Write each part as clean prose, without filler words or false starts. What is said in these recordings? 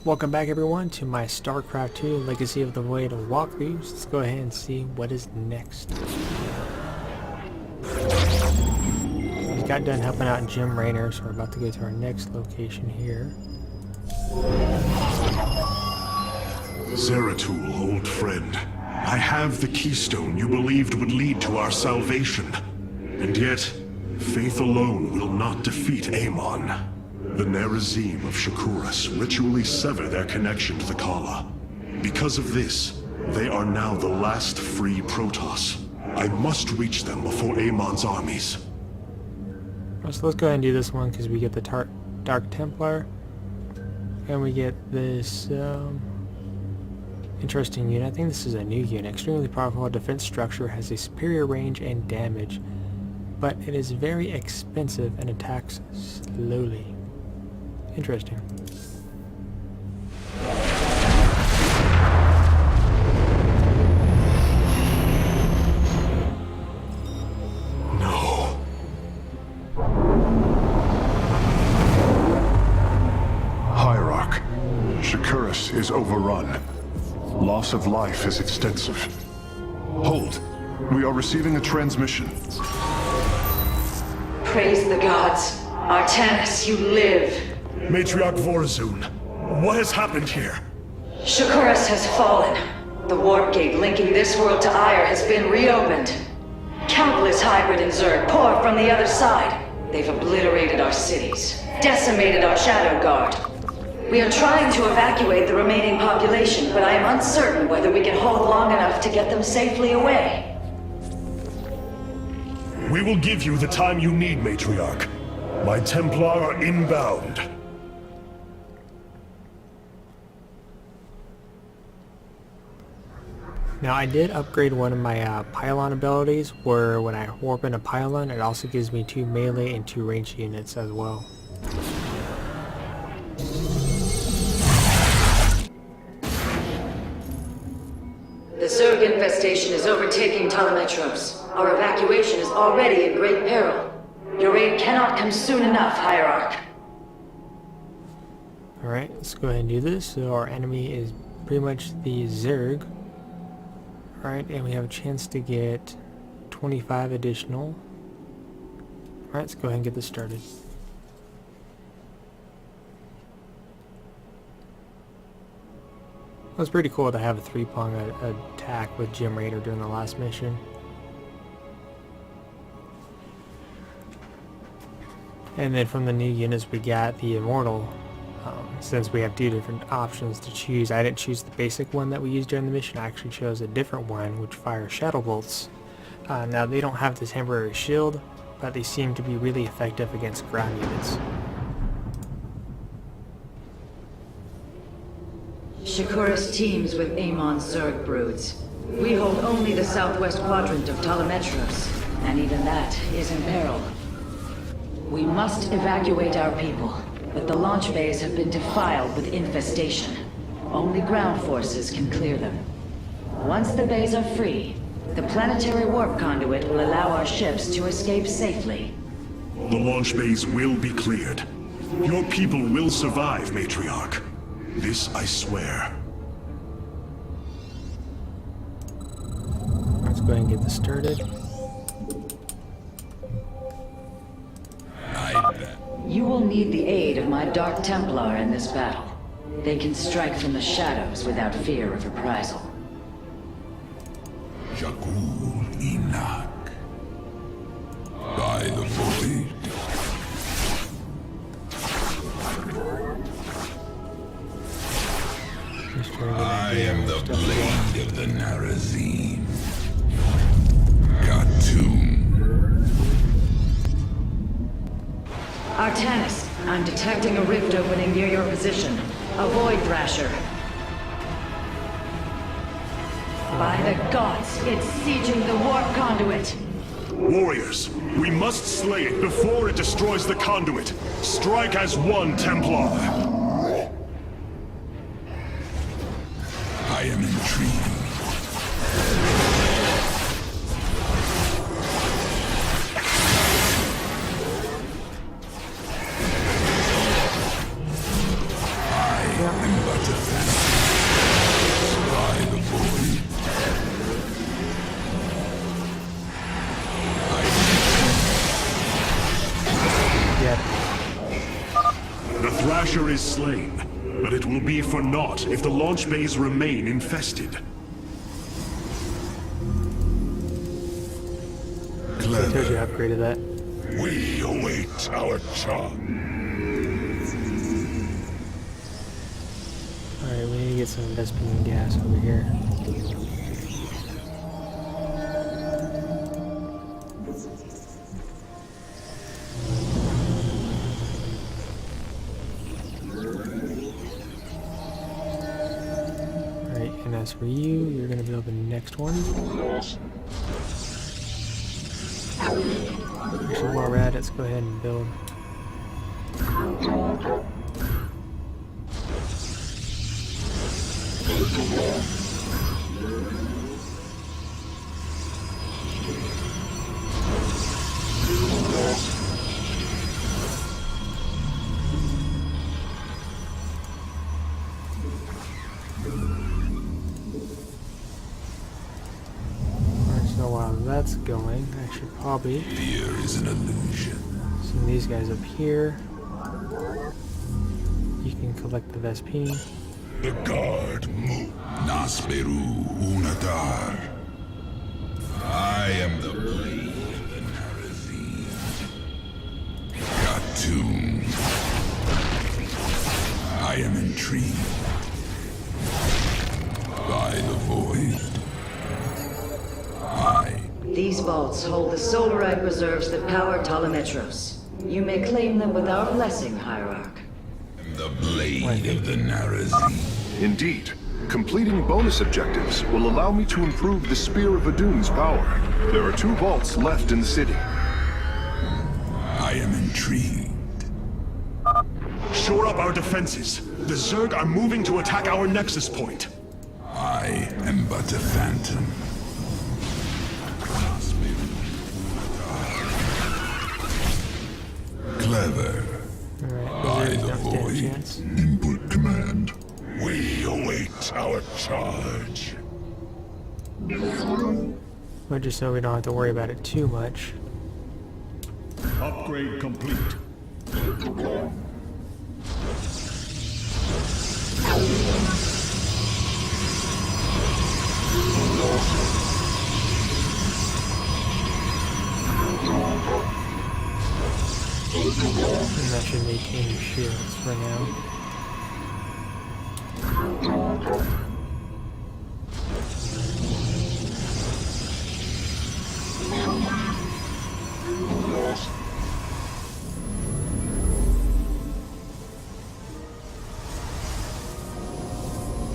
Welcome back everyone to my StarCraft II Legacy of the Void walkthroughs. Let's go ahead and see what is next. We got done helping out Jim Raynor, so we're about to go to our next location here. Zeratul, old friend. I have the keystone you believed would lead to our salvation. And yet, faith alone will not defeat Amon. The Nerazim of Shakuras ritually sever their connection to the Kala. Because of this, they are now the last free Protoss. I must reach them before Amon's armies. So let's go ahead and do this one because we get the Dark Templar. And we get this interesting unit. I think this is a new unit. Extremely powerful defense structure, has a superior range and damage, but it is very expensive and attacks slowly. Interesting. No. Hierarch, Shakuras is overrun. Loss of life is extensive. Hold. We are receiving a transmission. Praise the gods. Artanis, you live. Matriarch Vorazun, what has happened here? Shakuras has fallen. The warp gate linking this world to Ire has been reopened. Countless hybrid and Zerg pour from the other side. They've obliterated our cities, decimated our Shadow Guard. We are trying to evacuate the remaining population, but I am uncertain whether we can hold long enough to get them safely away. We will give you the time you need, Matriarch. My Templar are inbound. Now I did upgrade one of my pylon abilities, where when I warp in a pylon, it also gives me 2 melee and 2 ranged units as well. The Zerg infestation is overtaking Telemetros. Our evacuation is already in great peril. Your aid cannot come soon enough, Hierarch. Alright, let's go ahead and do this. So our enemy is pretty much the Zerg. Alright, and we have a chance to get 25 additional. Alright, let's go ahead and get this started. It was pretty cool to have a 3-prong attack with Jim Raynor during the last mission. And then from the new units we got the Immortal. Since we have 2 different options to choose, I didn't choose the basic one that we used during the mission. I actually chose a different one which fires Shadow Bolts. Now they don't have the temporary shield, but they seem to be really effective against ground units. Shakuras teams with Amon's Zerg broods. We hold only the southwest quadrant of Telemetros, and even that is in peril. We must evacuate our people, but the launch bays have been defiled with infestation. Only ground forces can clear them. Once the bays are free, the planetary warp conduit will allow our ships to escape safely. The launch bays will be cleared. Your people will survive, Matriarch. This I swear. Let's go ahead and get this started. You will need the aid of my Dark Templar in this battle. They can strike from the shadows without fear of reprisal. Jakul Inak. By the void. I am the blade of the Nerazim. Khatum. Artanis, I'm detecting a rift opening near your position. A Void Thrasher. By the gods, it's sieging the warp conduit. Warriors, we must slay it before it destroys the conduit. Strike as one, Templar. I am intrigued. I am but Thrasher is slain, but it will be for naught if the launch bays remain infested. I told you I upgraded that. We await our charge. Alright, we need to get some Vespene gas over here. Alright, and as for you, you're gonna build the next one. Actually, while we're at it, let's go ahead and build. Alright, so while that's going, I should probably Fear is an illusion. send these guys up here. You can collect the Vespene. The guard move. Nasperu Unatar. I am the blade of the Narazim. Khatun. I am intrigued by the void. These vaults hold the solarite reserves that power Talametros. You may claim them with our blessing, Hierarch. The blade of the Narazim. Indeed. Completing bonus objectives will allow me to improve the Spear of Adun's power. There are 2 vaults left in the city. I am intrigued. Shore up our defenses. The Zerg are moving to attack our nexus point. I am but a phantom. Clever. Alright, By those the don't stand a void. chance. Input command. We await our charge. But just so we don't have to worry about it too much. Upgrade complete. And that should maintain your shields for now.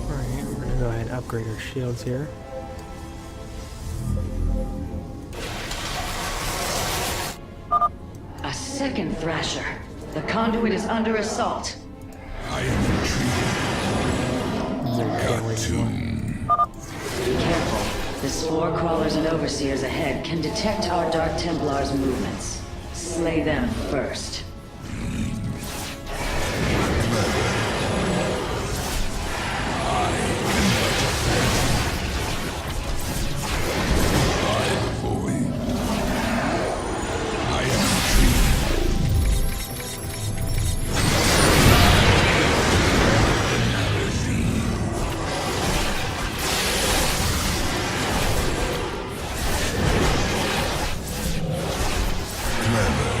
Alright, we're gonna go ahead and upgrade our shields here. A second Thrasher. The conduit is under assault. I am intrigued. Khatun. Be careful. The spore crawlers and overseers ahead can detect our Dark Templars' movements. Slay them first. By the void. I am intrigued. The Narazim. Clever.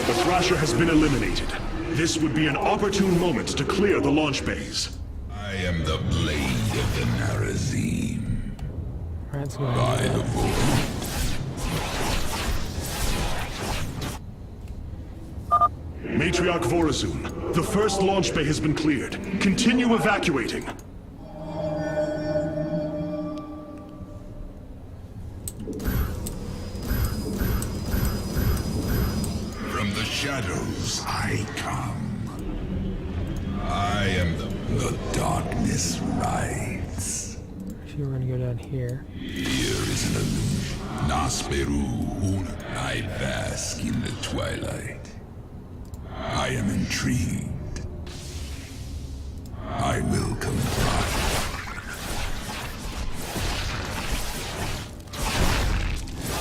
The Thrasher has been eliminated. This would be an opportune moment to clear the launch bays. I am the blade of the Narazim. Alright, let's go By ahead. the void. Matriarch Vorazun, the first launch bay has been cleared. Continue evacuating. From the shadows I come. I am the darkness rides. Actually, we're gonna go down here. Here is an illusion. Nasperu, I bask in the twilight. I am intrigued. I will comply.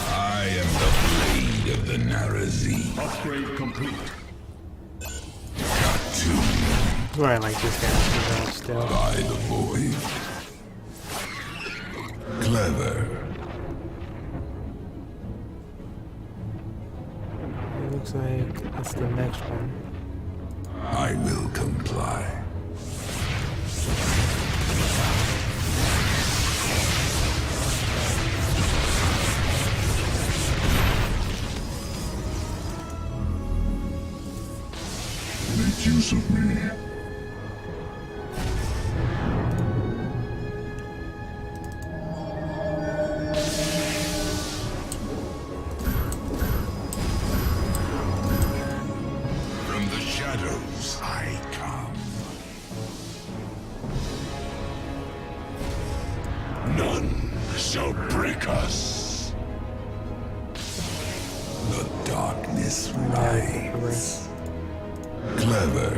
I am the blade of the That's why I like these guys because still. By the void. Clever. It looks like that's the next one. I will comply. Make use of me. From the shadows I come. None shall break us. The darkness rides. Clever.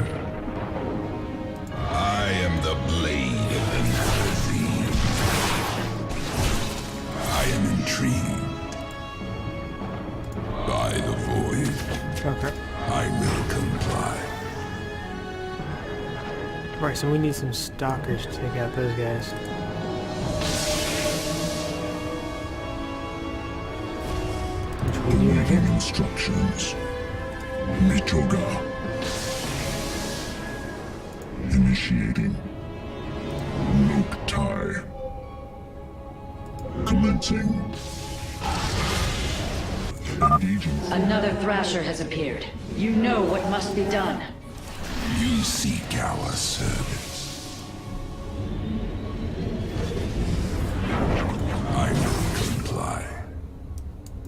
I am the blade of the Narazine. I am intrigued by the void. Okay. I will comply. Alright, so we need some stalkers to take out those guys. Which we do right here. Awaiting instructions. Mitoga. Initiating. Noctai. Commencing. Engaging. Another Thrasher has appeared. You know what must be done. You seek our service. I will comply.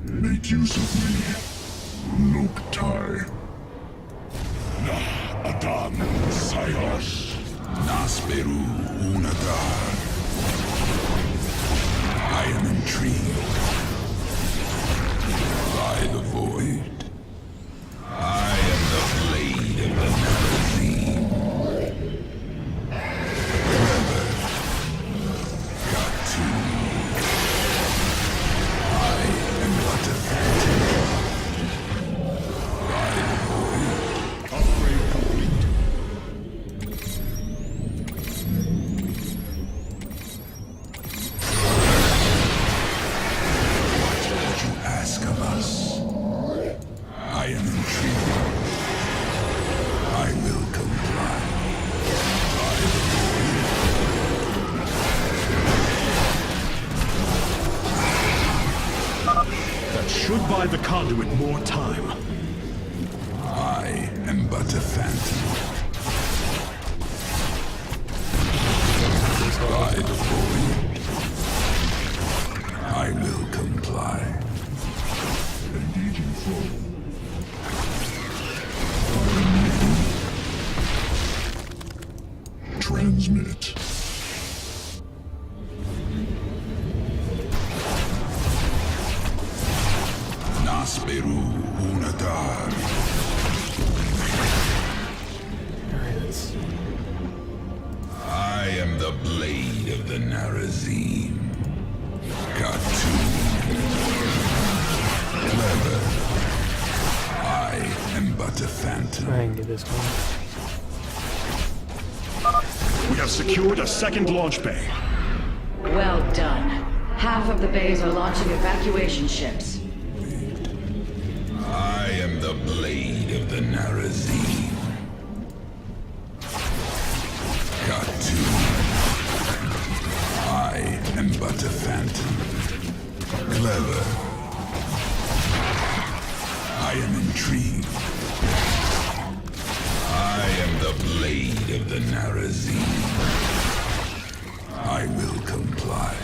Make use of me. Noctai. Adam Sayos. Nasperu Unadar. I am intrigued by the void. I am the blade of the Narazine. Clever. Got to. I am but a phantom. By the void. Upgrade complete. What you ask of us? I am intrigued. I will comply. By the That should buy the conduit more time. I am but a phantom. By the void. I will comply. Engaging foe. Transmit. Nasperu Unadar. Alright, let's I am the blade of the Narazine. Got to. Clever. I am but a phantom. try and get this one. We have secured a second launch bay. Well done. Half of the bays are launching evacuation ships. I am the blade of the Narazine. Got to. I am but a phantom. Clever. I am intrigued. I am the blade of the Narazine. I will comply.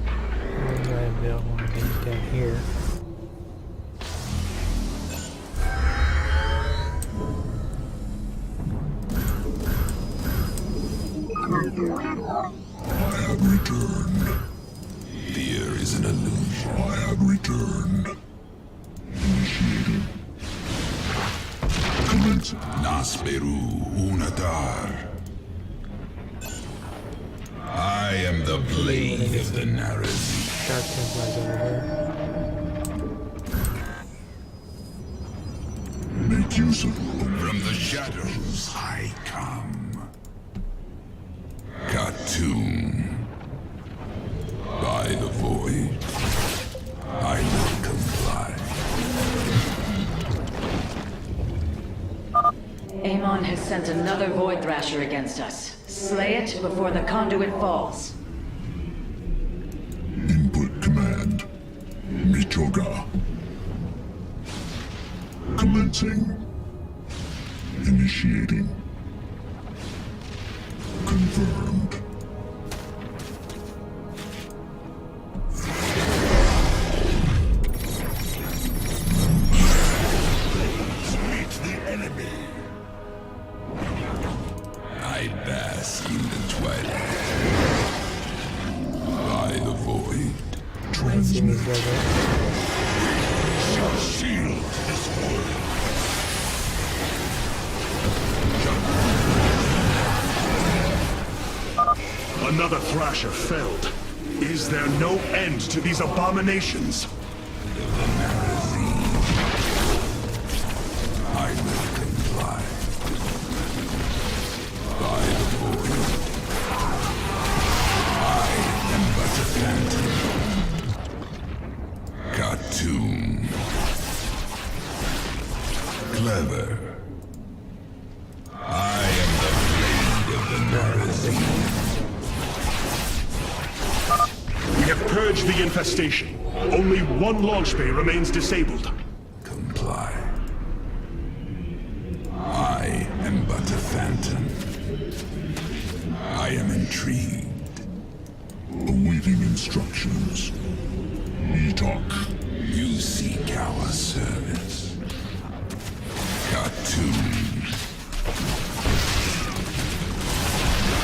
I built one of these down here. I have returned. Fear is an illusion. I have returned. Initiating. Commencing. Nasperu Unadar. I am the blade of the Narazine. Dark Templars over here. Make use of From the shadows I come. Cartoon. By the void, I will comply. Amon has sent another Void Thrasher against us. Slay it before the conduit falls. Input command. Mitoga. Commencing. Initiating. Confirmed. Meet the enemy. I bask in the twilight. By the void, I see me go there. Shall shield this world. Another Thrasher felled. Is there no end to these abominations? I will comply. By the void, I am but a phantom. Cartoon. Clever. I am the blade of the Narazine. We have purged the infestation. Only one launch bay remains disabled. Comply. I am but a phantom. I am intrigued. Awaiting instructions. Etok. You seek our service. Cartoon.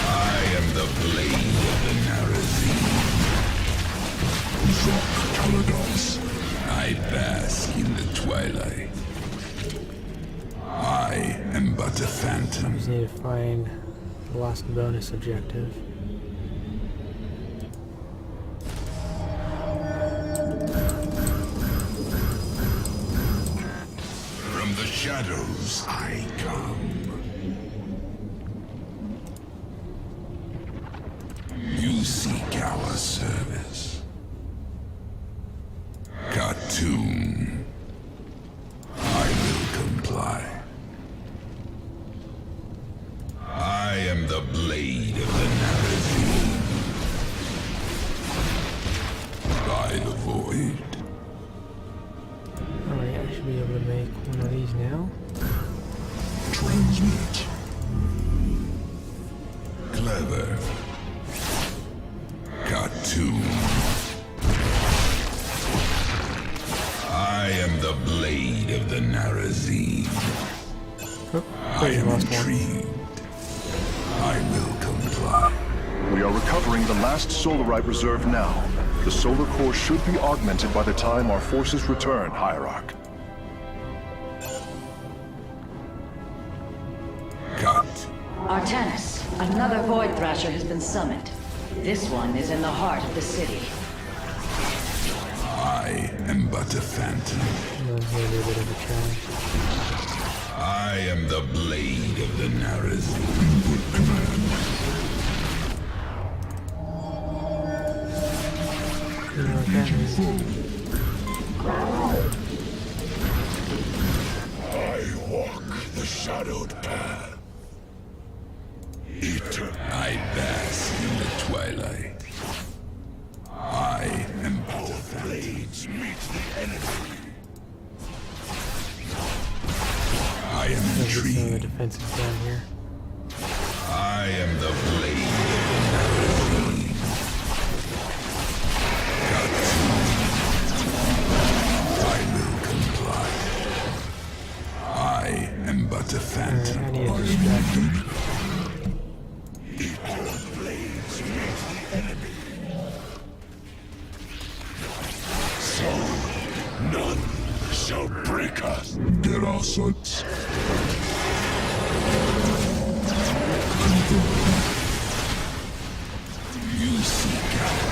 I am the blade of the Narazine. Zok Kaladas. I bask in the twilight. I am but a phantom. Just need to find the last bonus objective. From the shadows I come. You seek our service. Cartoon. I will comply. I am the blade of the Narazine. By the void. Alright, I should be able to make one of these now. Transmit. Clever. Cartoon. I am the blade of the Narazine. Oh, I am lost one. intrigued. I will comply. We are recovering the last Solarite reserve now. The solar core should be augmented by the time our forces return, Hierarch. Cut. Artanis, another Void Thrasher has been summoned. This one is in the heart of the city. I am but a phantom. That's gonna be a bit of a challenge. I am the blade of the Narazine. You know what that means. I walk the shadowed path. I bask in the twilight. I am but a phantom. Blades meet the enemy. I am Let's get some of the intrigued. defenses down here. I am the blade of the Narazine. Cartoon. I will comply. I am but a Alright, phantom. I need a distraction. Blades meet the enemy. So, none shall break us. Get our sights. You seek our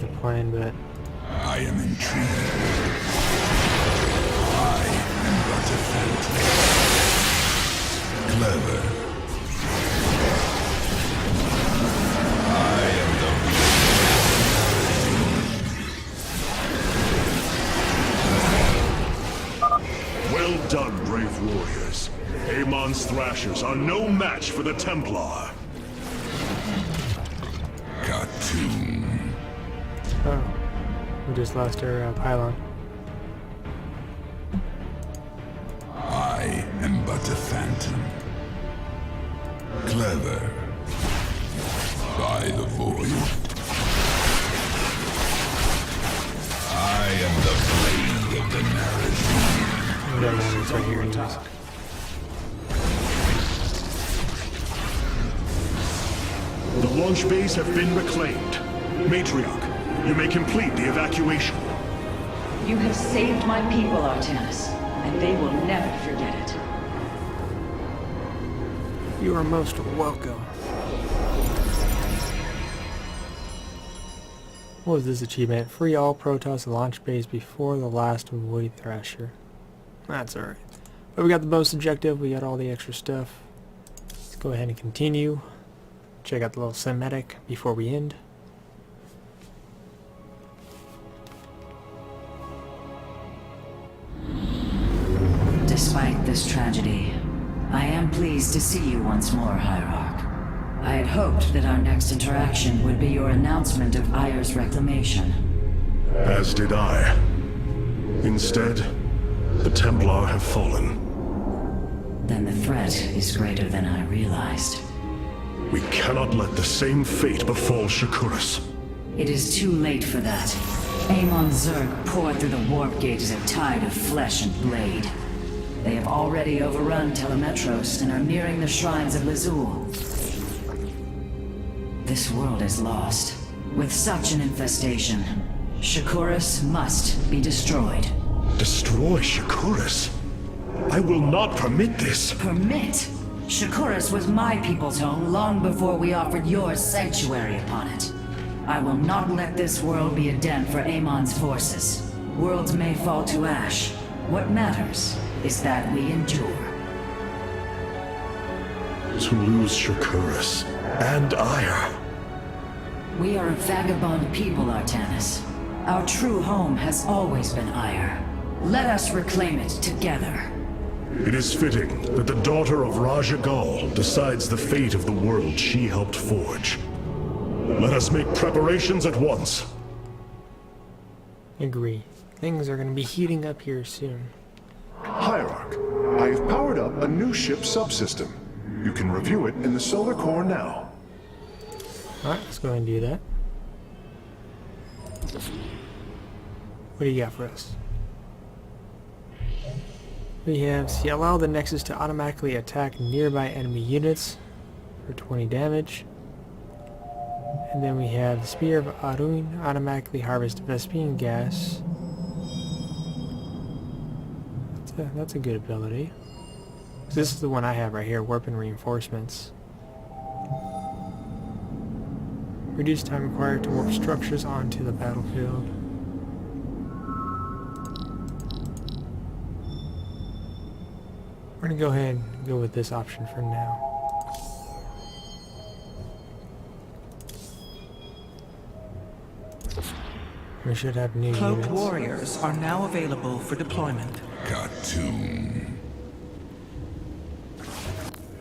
the plan, but I am intrigued. I am but a phantom. Clever. I am the Well done, brave warriors. Amon's thrashers are no match for the Templar. cartoon. oh, we just lost our pylon. I am but a phantom. Clever. By the void. I am the blade of the narrative. That one is right here anyways. The launch bays have been reclaimed. Matriarch, you may complete the evacuation. You have saved my people, Artanis, and they will never forget it. You are most welcome. What was this achievement? Free all Protoss launch bays before the last Void Thrasher. That's alright. But we got the bonus objective, we got all the extra stuff. Let's go ahead and continue. Check out the little cinematic before we end. Despite this tragedy, I am pleased to see you once more, Hierarch. I had hoped that our next interaction would be your announcement of Ayer's reclamation. As did I. Instead, the Templar have fallen. Then the threat is greater than I realized. We cannot let the same fate befall Shakuras. It is too late for that. Amon Zerg poured through the warp gate as a tide of flesh and blade. They have already overrun Telemetros and are nearing the shrines of Lazul. This world is lost. With such an infestation, Shakuras must be destroyed. Destroy Shakuras? I will not permit this. Permit? Shakuras was my people's home long before we offered yours sanctuary upon it. I will not let this world be a den for Amon's forces. Worlds may fall to ash. What matters is that we endure. To lose Shakuras and Ayer. We are a vagabond people, Artanis. Our true home has always been Ayer. Let us reclaim it together. It is fitting that the daughter of Raja Gal decides the fate of the world she helped forge. Let us make preparations at once. Agree. Things are going to be heating up here soon. Hierarch, I have powered up a new ship subsystem. You can review it in the solar core now. Alright, let's go ahead and do that. What do you got for us? We have, see, allow the Nexus to automatically attack nearby enemy units for 20 damage. And then we have the Spear of Arun, automatically harvest Vespene gas. That's a good ability. This is the one I have right here, Warp and Reinforcements. Reduce time required to warp structures onto the battlefield. We're gonna go ahead and go with this option for now. We should have new Cloaked units. warriors are now available for deployment. Cartoon.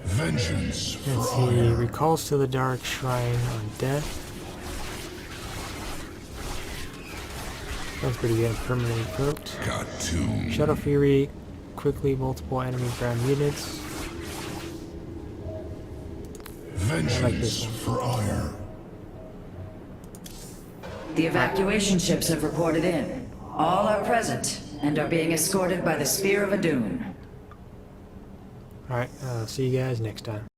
Vengeance. Let's see, recalls to the Dark Shrine on death. That's pretty good. Permanently equipped. Cartoon. Shadow Fury, quickly multiple enemy ground units. Vengeance one. for ire. The evacuation ships have reported in. All are present and are being escorted by the Spear of Adun. Alright, see you guys next time.